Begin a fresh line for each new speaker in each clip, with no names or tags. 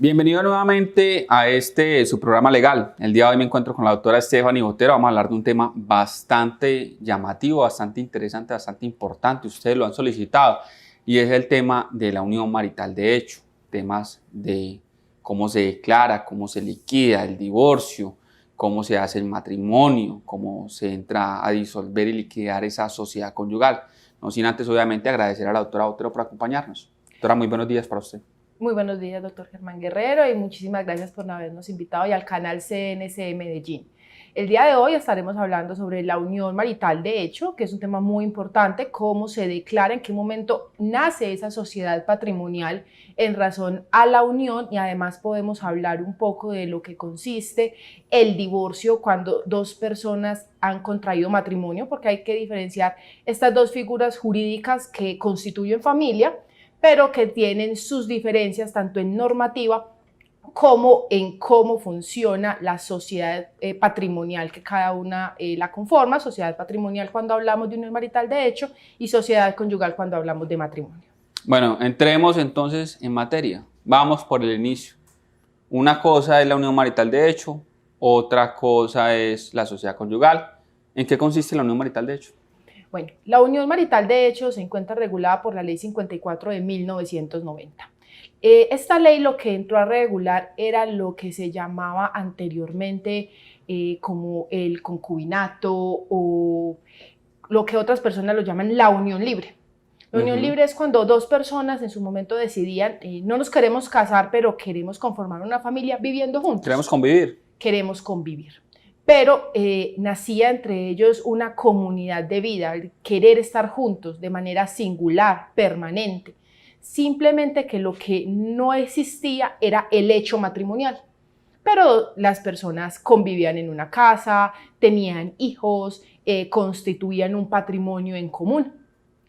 Bienvenido nuevamente a su programa legal. El día de hoy me encuentro con la doctora Stephanie Botero. Vamos a hablar de un tema bastante llamativo, bastante interesante, bastante importante. Ustedes lo han solicitado y es el tema de la unión marital de hecho. Temas de cómo se declara, cómo se liquida el divorcio, cómo se hace el matrimonio, cómo se entra a disolver y liquidar esa sociedad conyugal. No sin antes, obviamente, agradecer a la doctora Botero por acompañarnos. Doctora, muy buenos días para usted.
Muy buenos días, doctor Germán Guerrero, y muchísimas gracias por habernos invitado y al canal CNC Medellín. El día de hoy estaremos hablando sobre la unión marital de hecho, que es un tema muy importante, cómo se declara, en qué momento nace esa sociedad patrimonial en razón a la unión, y además podemos hablar un poco de lo que consiste el divorcio cuando dos personas han contraído matrimonio, porque hay que diferenciar estas dos figuras jurídicas que constituyen familia, pero que tienen sus diferencias tanto en normativa como en cómo funciona la sociedad patrimonial que cada una la conforma. Sociedad patrimonial cuando hablamos de unión marital de hecho y sociedad conyugal cuando hablamos de matrimonio.
Bueno, entremos entonces en materia. Vamos por el inicio. Una cosa es la unión marital de hecho, otra cosa es la sociedad conyugal. ¿En qué consiste la unión marital de hecho?
Bueno, la unión marital de hecho se encuentra regulada por la Ley 54 de 1990. Esta ley lo que entró a regular era lo que se llamaba anteriormente como el concubinato, o lo que otras personas lo llaman la unión libre. La unión libre es cuando dos personas en su momento decidían, no nos queremos casar, pero queremos conformar una familia viviendo juntos.
Queremos convivir.
Queremos convivir. Pero nacía entre ellos una comunidad de vida, el querer estar juntos de manera singular, permanente. Simplemente que lo que no existía era el hecho matrimonial. Pero las personas convivían en una casa, tenían hijos, constituían un patrimonio en común.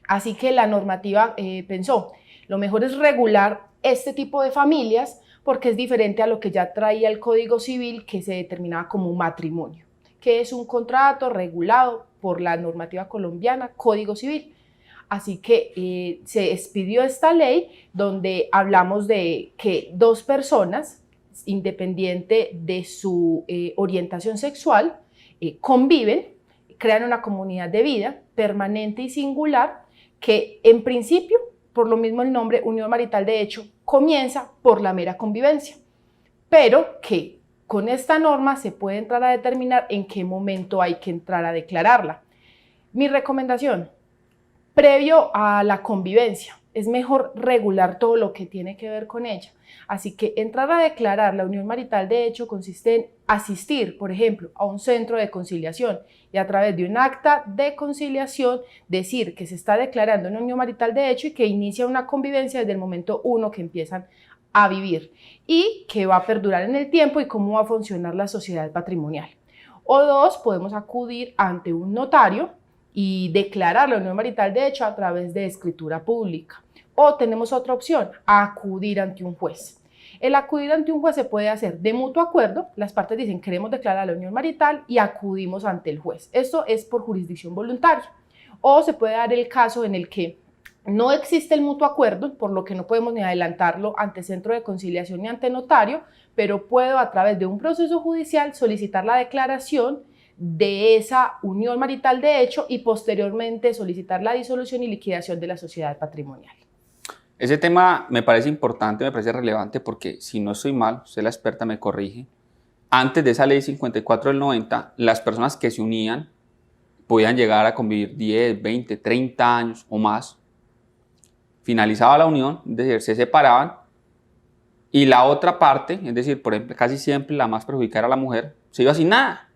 Así que la normativa pensó, lo mejor es regular este tipo de familias porque es diferente a lo que ya traía el Código Civil, que se determinaba como un matrimonio, que es un contrato regulado por la normativa colombiana, Código Civil. Así que se expidió esta ley donde hablamos de que dos personas, independiente de su orientación sexual, conviven, crean una comunidad de vida permanente y singular que en principio, por lo mismo el nombre unión marital de hecho, comienza por la mera convivencia, pero que con esta norma se puede entrar a determinar en qué momento hay que entrar a declararla. Mi recomendación, previo a la convivencia, es mejor regular todo lo que tiene que ver con ella. Así que entrar a declarar la unión marital de hecho consiste en asistir, por ejemplo, a un centro de conciliación y a través de un acta de conciliación decir que se está declarando una unión marital de hecho y que inicia una convivencia desde el momento uno que empiezan a vivir y que va a perdurar en el tiempo y cómo va a funcionar la sociedad patrimonial. O dos, podemos acudir ante un notario y declarar la unión marital de hecho a través de escritura pública. O tenemos otra opción, acudir ante un juez. El acudir ante un juez se puede hacer de mutuo acuerdo, las partes dicen queremos declarar la unión marital y acudimos ante el juez. Esto es por jurisdicción voluntaria. O se puede dar el caso en el que no existe el mutuo acuerdo, por lo que no podemos ni adelantarlo ante centro de conciliación ni ante notario, pero puedo a través de un proceso judicial solicitar la declaración de esa unión marital de hecho y posteriormente solicitar la disolución y liquidación de la sociedad patrimonial.
Ese tema me parece importante, me parece relevante porque si no estoy mal, usted la experta me corrige, antes de esa ley 54 del 90, las personas que se unían podían llegar a convivir 10, 20, 30 años o más. Finalizaba la unión, es decir, se separaban y la otra parte, es decir, por ejemplo, casi siempre la más perjudicada era la mujer, se iba sin nada.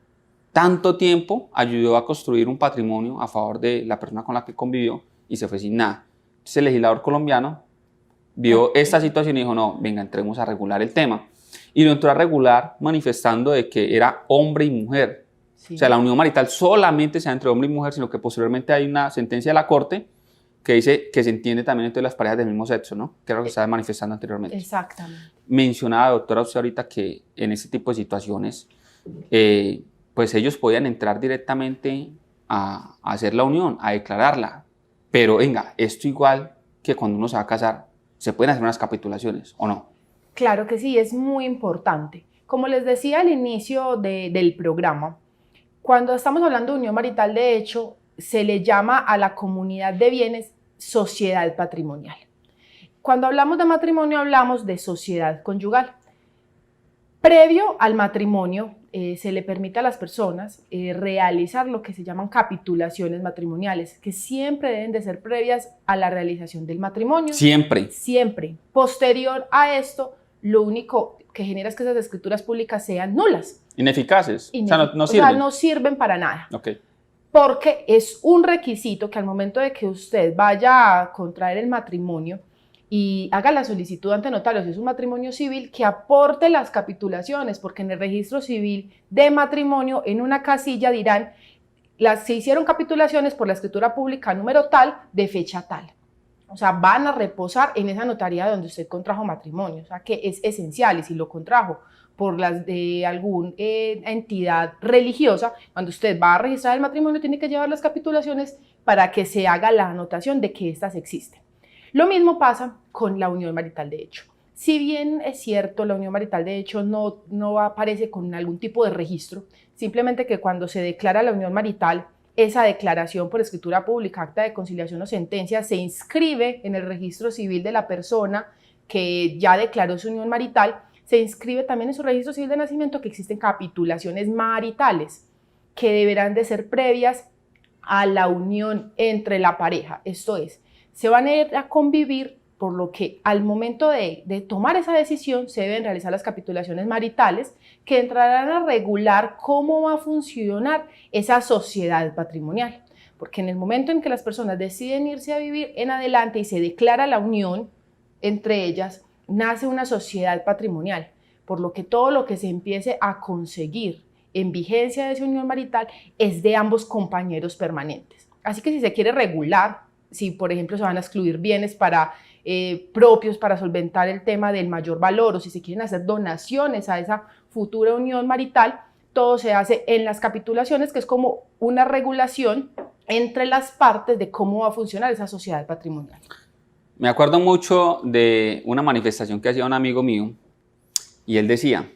Tanto tiempo ayudó a construir un patrimonio a favor de la persona con la que convivió y se fue sin nada. Entonces el legislador colombiano vio esta situación y dijo, no, venga, entremos a regular el tema. Y lo entró a regular manifestando de que era hombre y mujer. Sí. O sea, la unión marital solamente sea entre hombre y mujer, sino que posteriormente hay una sentencia de la Corte que dice que se entiende también entre las parejas del mismo sexo, ¿no? Que era lo que estaba manifestando anteriormente.
Exactamente.
Mencionaba, doctora, usted ahorita que en este tipo de situaciones, pues ellos podían entrar directamente a hacer la unión, a declararla. Pero venga, esto igual que cuando uno se va a casar, se pueden hacer unas capitulaciones, ¿o no?
Claro que sí, es muy importante. Como les decía al inicio del programa, cuando estamos hablando de unión marital de hecho, se le llama a la comunidad de bienes sociedad patrimonial. Cuando hablamos de matrimonio, hablamos de sociedad conyugal. Previo al matrimonio, se le permite a las personas realizar lo que se llaman capitulaciones matrimoniales, que siempre deben de ser previas a la realización del matrimonio.
Siempre.
Siempre. Posterior a esto, lo único que genera es que esas escrituras públicas sean nulas.
Ineficaces. O sea, no
O
sirven.
sea, no sirven para nada.
Okay.
Porque es un requisito que al momento de que usted vaya a contraer el matrimonio y haga la solicitud ante notario, si es un matrimonio civil, que aporte las capitulaciones, porque en el registro civil de matrimonio, en una casilla dirán, se hicieron capitulaciones por la escritura pública número tal, de fecha tal. O sea, van a reposar en esa notaría donde usted contrajo matrimonio, o sea, que es esencial, y si lo contrajo por las de alguna entidad religiosa, cuando usted va a registrar el matrimonio tiene que llevar las capitulaciones para que se haga la anotación de que éstas existen. Lo mismo pasa con la unión marital de hecho. Si bien es cierto, la unión marital de hecho no aparece con algún tipo de registro, simplemente que cuando se declara la unión marital, esa declaración por escritura pública, acta de conciliación o sentencia, se inscribe en el registro civil de la persona que ya declaró su unión marital, se inscribe también en su registro civil de nacimiento que existen capitulaciones maritales que deberán de ser previas a la unión entre la pareja. Esto es, se van a ir a convivir, por lo que al momento de tomar esa decisión se deben realizar las capitulaciones maritales que entrarán a regular cómo va a funcionar esa sociedad patrimonial. Porque en el momento en que las personas deciden irse a vivir en adelante y se declara la unión entre ellas, nace una sociedad patrimonial, por lo que todo lo que se empiece a conseguir en vigencia de esa unión marital es de ambos compañeros permanentes. Así que si se quiere regular, si por ejemplo se van a excluir bienes propios para solventar el tema del mayor valor, o si se quieren hacer donaciones a esa futura unión marital, todo se hace en las capitulaciones, que es como una regulación entre las partes de cómo va a funcionar esa sociedad patrimonial.
Me acuerdo mucho de una manifestación que hacía un amigo mío y él decía,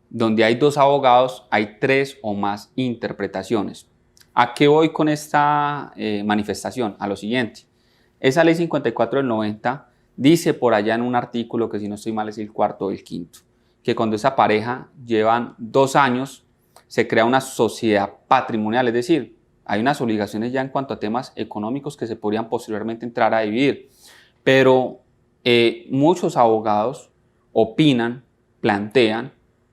donde hay dos abogados hay tres o más interpretaciones. ¿A qué voy con esta manifestación? A lo siguiente. Esa ley 54 del 90 dice por allá en un artículo, que si no estoy mal es el cuarto o el quinto, que cuando esa pareja llevan 2 años se crea una sociedad patrimonial, es decir, hay unas obligaciones ya en cuanto a temas económicos que se podrían posteriormente entrar a dividir. Pero muchos abogados opinan, plantean,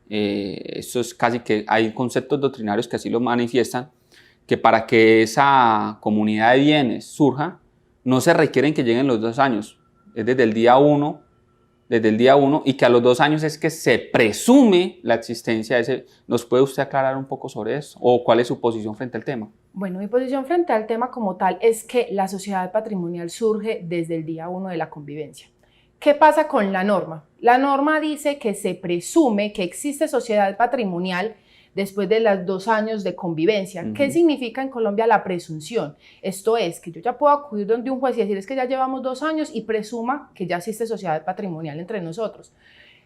esto es casi que hay conceptos doctrinarios que así lo manifiestan, que para que esa comunidad de bienes surja, no se requieren que lleguen los 2 años, es desde el día 1, y que a los 2 años es que se presume la existencia de ese. ¿Nos puede usted aclarar un poco sobre eso? ¿O cuál es su posición frente al tema?
Bueno, mi posición frente al tema como tal es que la sociedad patrimonial surge desde el día 1 de la convivencia. ¿Qué pasa con la norma? La norma dice que se presume que existe sociedad patrimonial después de los 2 años de convivencia. ¿Qué significa en Colombia la presunción? Esto es que yo ya puedo acudir donde un juez y decir es que ya llevamos 2 años y presuma que ya existe sociedad patrimonial entre nosotros.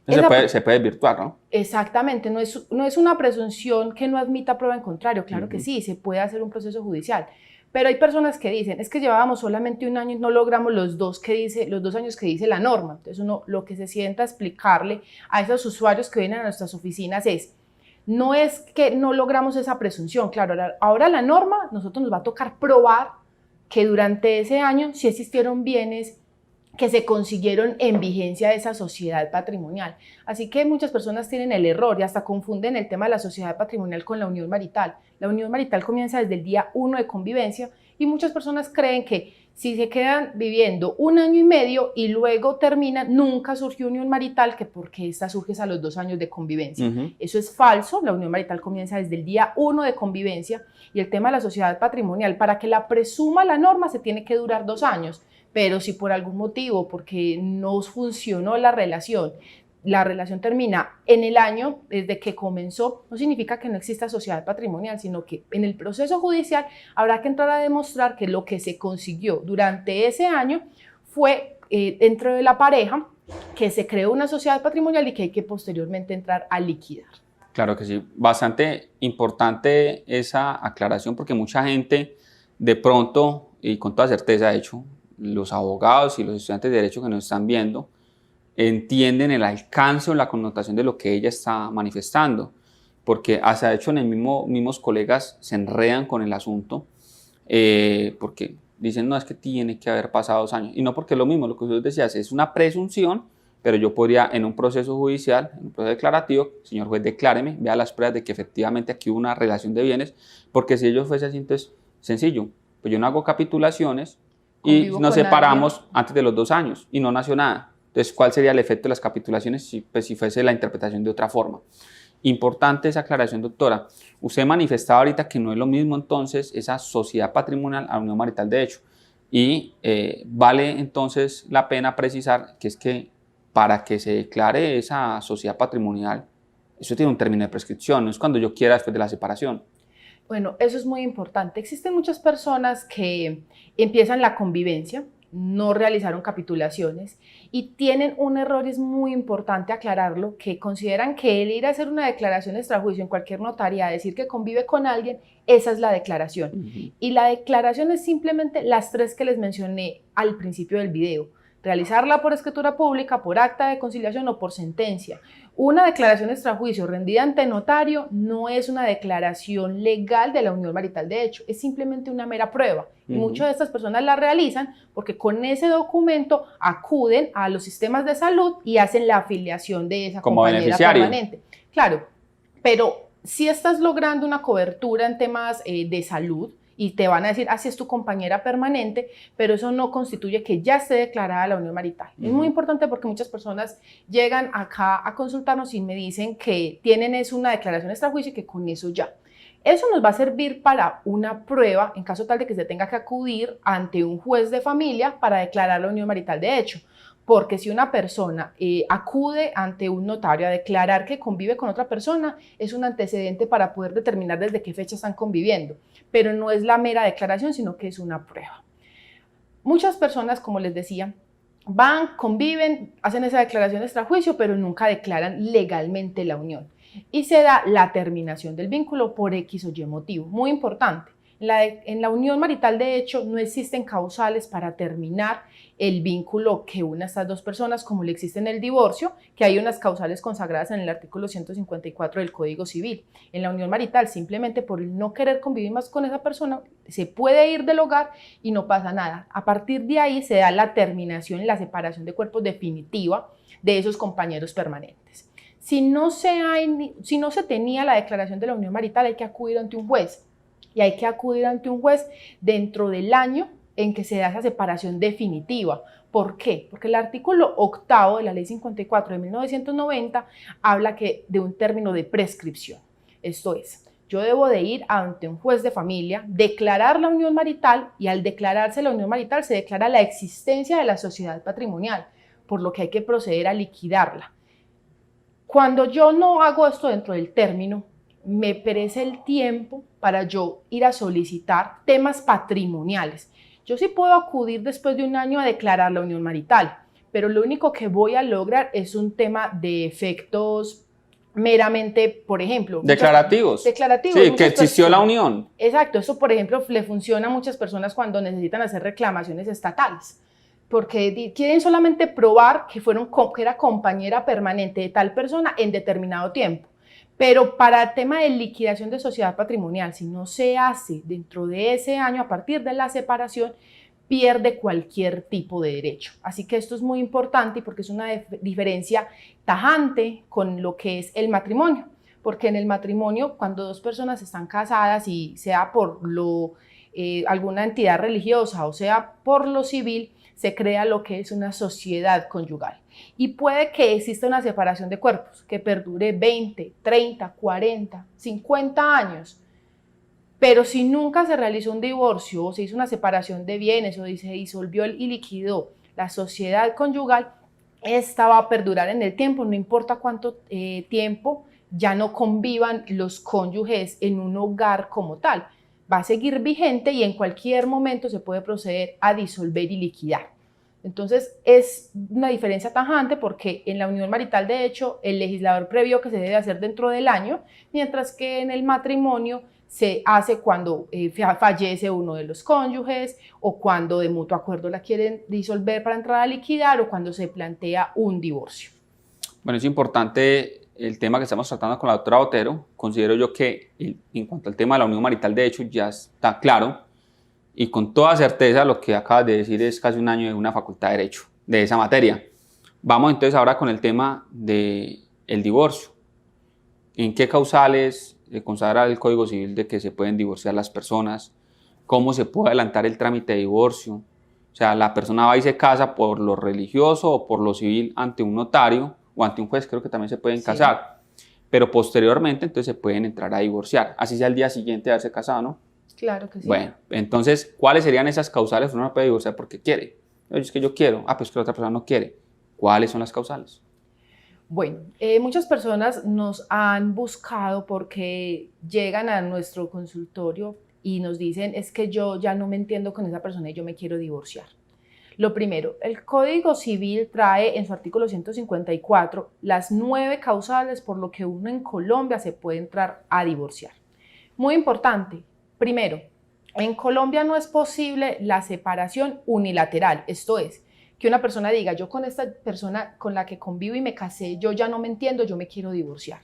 Se puede desvirtuar, ¿no?
Exactamente, no es una presunción que no admita prueba en contrario, claro que sí, se puede hacer un proceso judicial, pero hay personas que dicen, es que llevábamos solamente 1 año y no logramos los 2 años que dice la norma. Entonces uno lo que se sienta a explicarle a esos usuarios que vienen a nuestras oficinas es, no es que no logramos esa presunción, claro, ahora la norma, nosotros nos va a tocar probar que durante ese año sí existieron bienes que se consiguieron en vigencia de esa sociedad patrimonial. Así que muchas personas tienen el error y hasta confunden el tema de la sociedad patrimonial con la unión marital. La unión marital comienza desde el día 1 de convivencia y muchas personas creen que si se quedan viviendo 1 año y medio y luego terminan, nunca surgió unión marital, que porque esta surge a los 2 años de convivencia. Eso es falso, la unión marital comienza desde el día 1 de convivencia y el tema de la sociedad patrimonial, para que la presuma la norma se tiene que durar 2 años. Pero si por algún motivo, porque no funcionó la relación termina en el año desde que comenzó, no significa que no exista sociedad patrimonial, sino que en el proceso judicial habrá que entrar a demostrar que lo que se consiguió durante ese año fue dentro de la pareja que se creó una sociedad patrimonial y que hay que posteriormente entrar a liquidar.
Claro que sí, bastante importante esa aclaración porque mucha gente de pronto, y con toda certeza de hecho, los abogados y los estudiantes de derecho que nos están viendo, entienden el alcance o la connotación de lo que ella está manifestando, porque hasta de hecho en el mismos colegas se enredan con el asunto, porque dicen, no, es que tiene que haber pasado 2 años, y no porque es lo mismo, lo que usted decía, es una presunción, pero yo podría en un proceso judicial, en un proceso declarativo, señor juez, decláreme, vea las pruebas de que efectivamente aquí hubo una relación de bienes, porque si ello fuese así, entonces, sencillo, pues yo no hago capitulaciones y nos separamos antes de los 2 años y no nació nada. Entonces, ¿cuál sería el efecto de las capitulaciones si fuese la interpretación de otra forma? Importante esa aclaración, doctora. Usted manifestaba ahorita que no es lo mismo entonces esa sociedad patrimonial a la unión marital de hecho. Y vale entonces la pena precisar que es que para que se declare esa sociedad patrimonial, eso tiene un término de prescripción, no es cuando yo quiera después de la separación.
Bueno, eso es muy importante. Existen muchas personas que empiezan la convivencia, no realizaron capitulaciones y tienen un error, es muy importante aclararlo, que consideran que el ir a hacer una declaración extrajuicio en cualquier notaría, decir que convive con alguien, esa es la declaración. Y la declaración es simplemente las 3 que les mencioné al principio del video. Realizarla por escritura pública, por acta de conciliación o por sentencia. Una declaración extrajuicio rendida ante notario no es una declaración legal de la unión marital de hecho, es simplemente una mera prueba. Y muchas de estas personas la realizan porque con ese documento acuden a los sistemas de salud y hacen la afiliación de esa
como
compañera permanente. Claro, pero si estás logrando una cobertura en temas de salud, y te van a decir, así es tu compañera permanente, pero eso no constituye que ya esté declarada la unión marital. Es muy importante porque muchas personas llegan acá a consultarnos y me dicen que tienen una declaración extrajuicio y que con eso ya. Eso nos va a servir para una prueba en caso tal de que se tenga que acudir ante un juez de familia para declarar la unión marital de hecho. Porque si una persona acude ante un notario a declarar que convive con otra persona, es un antecedente para poder determinar desde qué fecha están conviviendo, pero no es la mera declaración, sino que es una prueba. Muchas personas, como les decía, van, conviven, hacen esa declaración extrajuicio, pero nunca declaran legalmente la unión. Y se da la terminación del vínculo por X o Y motivo. Muy importante. En la unión marital de hecho no existen causales para terminar el vínculo que une a estas 2 personas como le existe en el divorcio, que hay unas causales consagradas en el artículo 154 del Código Civil. En la unión marital, simplemente por no querer convivir más con esa persona, se puede ir del hogar y no pasa nada. A partir de ahí se da la terminación y la separación de cuerpos definitiva de esos compañeros permanentes. Si no se tenía la declaración de la unión marital, hay que acudir ante un juez. Y hay que acudir ante un juez dentro del año en que se da esa separación definitiva. ¿Por qué? Porque el artículo 8 de la Ley 54 de 1990 habla de un término de prescripción. Esto es, yo debo de ir ante un juez de familia, declarar la unión marital y al declararse la unión marital se declara la existencia de la sociedad patrimonial, por lo que hay que proceder a liquidarla. Cuando yo no hago esto dentro del término, me perece el tiempo para yo ir a solicitar temas patrimoniales. Yo sí puedo acudir después de 1 año a declarar la unión marital, pero lo único que voy a lograr es un tema de efectos meramente, por ejemplo,
declarativos. Sí, que existió la unión.
Exacto, eso por ejemplo le funciona a muchas personas cuando necesitan hacer reclamaciones estatales, porque quieren solamente probar que era compañera permanente de tal persona en determinado tiempo. Pero para el tema de liquidación de sociedad patrimonial, si no se hace dentro de ese año, a partir de la separación, pierde cualquier tipo de derecho. Así que esto es muy importante porque es una diferencia tajante con lo que es el matrimonio. Porque en el matrimonio, cuando 2 personas están casadas y sea por alguna entidad religiosa o sea por lo civil, se crea lo que es una sociedad conyugal. Y puede que exista una separación de cuerpos que perdure 20, 30, 40, 50 años. Pero si nunca se realizó un divorcio o se hizo una separación de bienes o se disolvió y liquidó la sociedad conyugal, esta va a perdurar en el tiempo, no importa cuánto tiempo ya no convivan los cónyuges en un hogar como tal. Va a seguir vigente y en cualquier momento se puede proceder a disolver y liquidar. Entonces es una diferencia tajante porque en la unión marital, de hecho, el legislador previó que se debe hacer dentro del año, mientras que en el matrimonio se hace cuando fallece uno de los cónyuges o cuando de mutuo acuerdo la quieren disolver para entrar a liquidar o cuando se plantea un divorcio.
Bueno, es importante el tema que estamos tratando con la doctora Botero. Considero yo que en cuanto al tema de la unión marital, de hecho, ya está claro. Y con toda certeza lo que acabas de decir es casi un año de una facultad de Derecho, de esa materia. Vamos entonces ahora con el tema del divorcio. ¿En qué causales consagra el Código Civil de que se pueden divorciar las personas? ¿Cómo se puede adelantar el trámite de divorcio? O sea, la persona va y se casa por lo religioso o por lo civil ante un notario o ante un juez, creo que también se pueden casar. Pero posteriormente entonces se pueden entrar a divorciar, así sea el día siguiente de haberse casado, ¿no?
Claro que sí.
Bueno, entonces, ¿cuáles serían esas causales? Uno no puede divorciar porque quiere. Oye, es que yo quiero. Ah, pues que la otra persona no quiere. ¿Cuáles son las causales?
Bueno, muchas personas nos han buscado porque llegan a nuestro consultorio y nos dicen, es que yo ya no me entiendo con esa persona y yo me quiero divorciar. Lo primero, el Código Civil trae en su artículo 154 las 9 causales por lo que uno en Colombia se puede entrar a divorciar. Muy importante. Primero, en Colombia no es posible la separación unilateral, esto es, que una persona diga, yo con esta persona con la que convivo y me casé, yo ya no me entiendo, yo me quiero divorciar.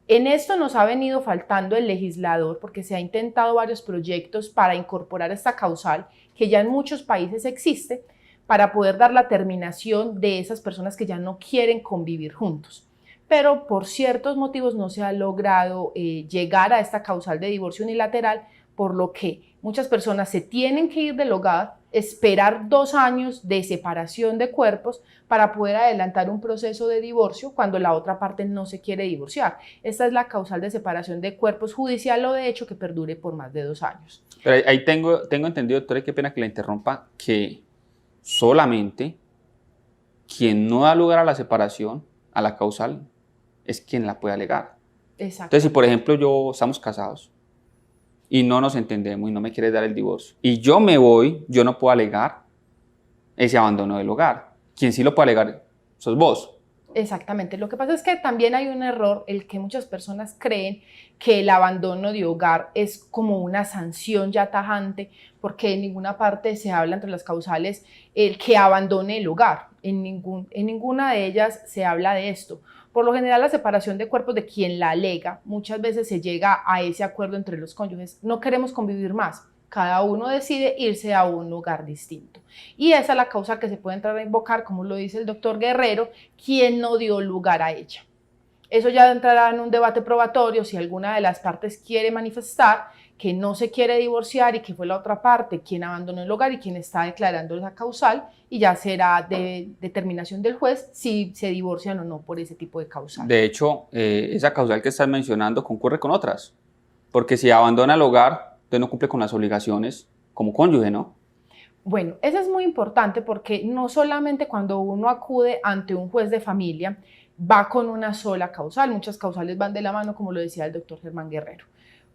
En esto nos ha venido faltando el legislador porque se ha intentado varios proyectos para incorporar esta causal que ya en muchos países existe para poder dar la terminación de esas personas que ya no quieren convivir juntos. Pero por ciertos motivos no se ha logrado llegar a esta causal de divorcio unilateral, por lo que muchas personas se tienen que ir del hogar, esperar 2 años de separación de cuerpos para poder adelantar un proceso de divorcio cuando la otra parte no se quiere divorciar. Esta es la causal de separación de cuerpos judicial o de hecho que perdure por más de 2 años.
Pero ahí tengo entendido, doctora, y qué pena que la interrumpa, que solamente quien no da lugar a la separación, a la causal, es quien la puede alegar.
Exacto.
Entonces, si por ejemplo estamos casados y no nos entendemos y no me quieres dar el divorcio y yo me voy, yo no puedo alegar ese abandono del hogar. Quien sí lo puede alegar sos vos.
Exactamente. Lo que pasa es que también hay un error, el que muchas personas creen que el abandono de hogar es como una sanción ya tajante, porque en ninguna parte se habla entre las causales el que abandone el hogar. En ninguna de ellas se habla de esto. Por lo general, la separación de cuerpos de quien la alega, muchas veces se llega a ese acuerdo entre los cónyuges. No queremos convivir más. Cada uno decide irse a un lugar distinto. Y esa es la causa que se puede entrar a invocar, como lo dice el doctor Guerrero, quien no dio lugar a ella. Eso ya entrará en un debate probatorio si alguna de las partes quiere manifestar que no se quiere divorciar y que fue la otra parte quien abandonó el hogar y quien está declarando esa causal, y ya será de determinación del juez si se divorcian o no por ese tipo de causal.
De hecho, esa causal que estás mencionando concurre con otras, porque si abandona el hogar, entonces no cumple con las obligaciones como cónyuge, ¿no?
Bueno, eso es muy importante porque no solamente cuando uno acude ante un juez de familia va con una sola causal, muchas causales van de la mano, como lo decía el doctor Germán Guerrero.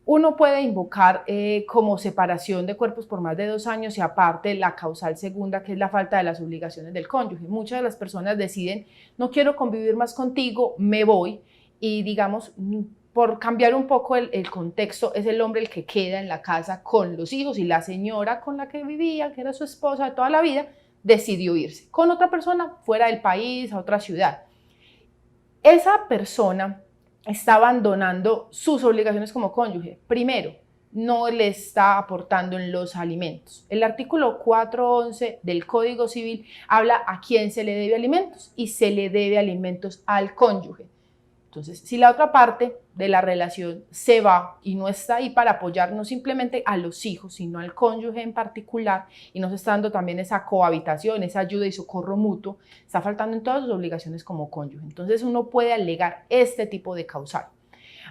Uno puede invocar como separación de cuerpos por más de 2 años y aparte la causal segunda, que es la falta de las obligaciones del cónyuge. Muchas de las personas deciden, no quiero convivir más contigo, me voy, y digamos, por cambiar un poco el contexto, es el hombre el que queda en la casa con los hijos y la señora con la que vivía, que era su esposa de toda la vida, decidió irse con otra persona fuera del país, a otra ciudad. Esa persona está abandonando sus obligaciones como cónyuge. Primero, no le está aportando en los alimentos. El artículo 411 del Código Civil habla a quién se le debe alimentos y se le debe alimentos al cónyuge. Entonces, si la otra parte de la relación se va y no está ahí para apoyar no simplemente a los hijos, sino al cónyuge en particular, y no se está dando también esa cohabitación, esa ayuda y socorro mutuo, está faltando en todas sus obligaciones como cónyuge. Entonces, uno puede alegar este tipo de causal.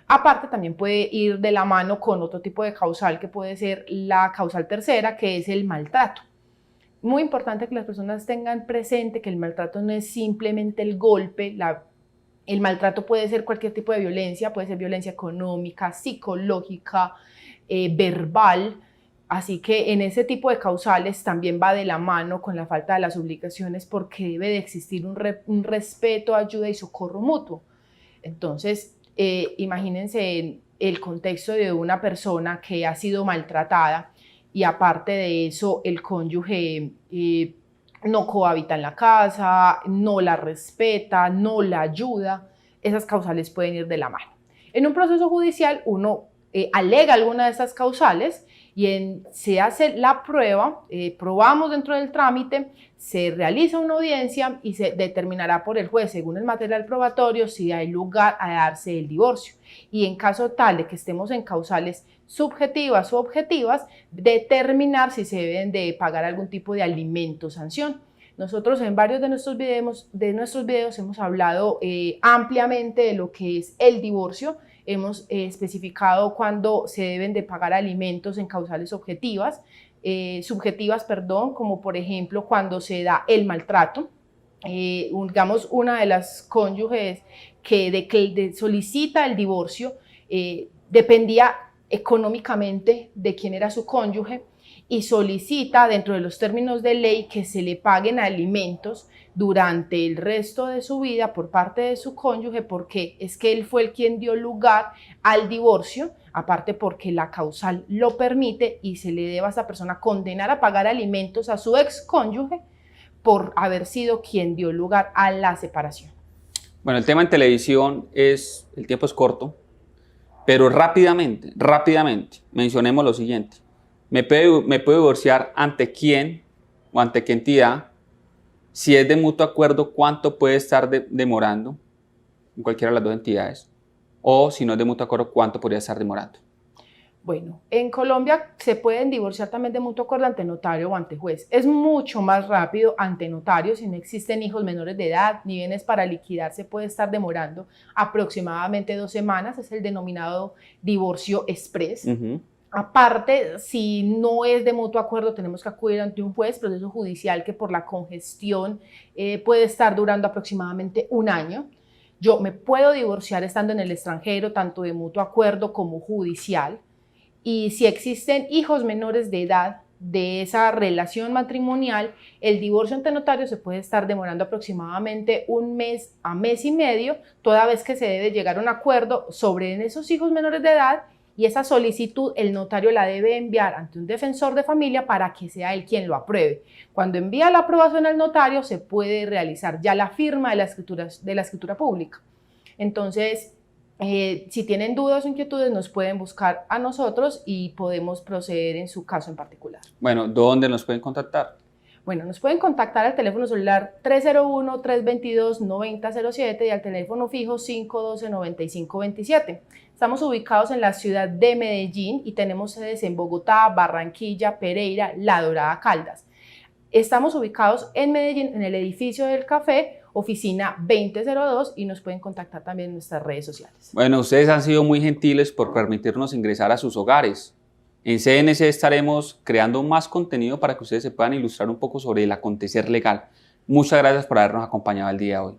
Aparte, también puede ir de la mano con otro tipo de causal, que puede ser la causal tercera, que es el maltrato. Muy importante que las personas tengan presente que el maltrato no es simplemente el golpe, el maltrato puede ser cualquier tipo de violencia, puede ser violencia económica, psicológica, verbal, Así que en ese tipo de causales también va de la mano con la falta de las obligaciones porque debe de existir un respeto, ayuda y socorro mutuo. Entonces, imagínense el contexto de una persona que ha sido maltratada y aparte de eso el cónyuge no cohabita en la casa, no la respeta, no la ayuda. Esas causales pueden ir de la mano. En un proceso judicial uno alega alguna de esas causales y se hace la prueba, probamos dentro del trámite, se realiza una audiencia y se determinará por el juez, según el material probatorio, si hay lugar a darse el divorcio. Y en caso tal de que estemos en causales subjetivas o objetivas, determinar si se deben de pagar algún tipo de alimento o sanción. Nosotros en varios de nuestros videos hemos hablado ampliamente de lo que es el divorcio. Hemos especificado cuándo se deben de pagar alimentos en causales subjetivas, como por ejemplo cuando se da el maltrato. Digamos, una de las cónyuges que solicita el divorcio dependía económicamente de quién era su cónyuge y solicita dentro de los términos de ley que se le paguen alimentos durante el resto de su vida por parte de su cónyuge porque es que él fue el quien dio lugar al divorcio, aparte porque la causal lo permite y se le debe a esa persona condenar a pagar alimentos a su ex cónyuge por haber sido quien dio lugar a la separación.
Bueno, el tema en televisión el tiempo es corto, pero rápidamente, mencionemos lo siguiente. ¿Me puedo divorciar ante quién o ante qué entidad? Si es de mutuo acuerdo, ¿cuánto puede estar demorando en cualquiera de las dos entidades? O si no es de mutuo acuerdo, ¿cuánto podría estar demorando?
Bueno, en Colombia se pueden divorciar también de mutuo acuerdo ante notario o ante juez. Es mucho más rápido ante notario si no existen hijos menores de edad ni bienes para liquidar, se puede estar demorando aproximadamente 2 semanas, es el denominado divorcio express. Aparte, si no es de mutuo acuerdo, tenemos que acudir ante un juez, proceso judicial que por la congestión puede estar durando aproximadamente 1 año. Yo me puedo divorciar estando en el extranjero, tanto de mutuo acuerdo como judicial. Y si existen hijos menores de edad de esa relación matrimonial, el divorcio ante notario se puede estar demorando aproximadamente 1 mes a mes y medio, toda vez que se debe llegar a un acuerdo sobre esos hijos menores de edad y esa solicitud el notario la debe enviar ante un defensor de familia para que sea él quien lo apruebe. Cuando envía la aprobación al notario se puede realizar ya la firma de la escritura pública. Entonces, si tienen dudas o inquietudes nos pueden buscar a nosotros y podemos proceder en su caso en particular.
Bueno, ¿dónde nos pueden contactar?
Bueno, nos pueden contactar al teléfono celular 301-322-9007 y al teléfono fijo 512-9527. Estamos ubicados en la ciudad de Medellín y tenemos sedes en Bogotá, Barranquilla, Pereira, La Dorada, Caldas. Estamos ubicados en Medellín, en el edificio del Café, oficina 2002 y nos pueden contactar también en nuestras redes sociales.
Bueno, ustedes han sido muy gentiles por permitirnos ingresar a sus hogares. En CNC estaremos creando más contenido para que ustedes se puedan ilustrar un poco sobre el acontecer legal. Muchas gracias por habernos acompañado el día de hoy.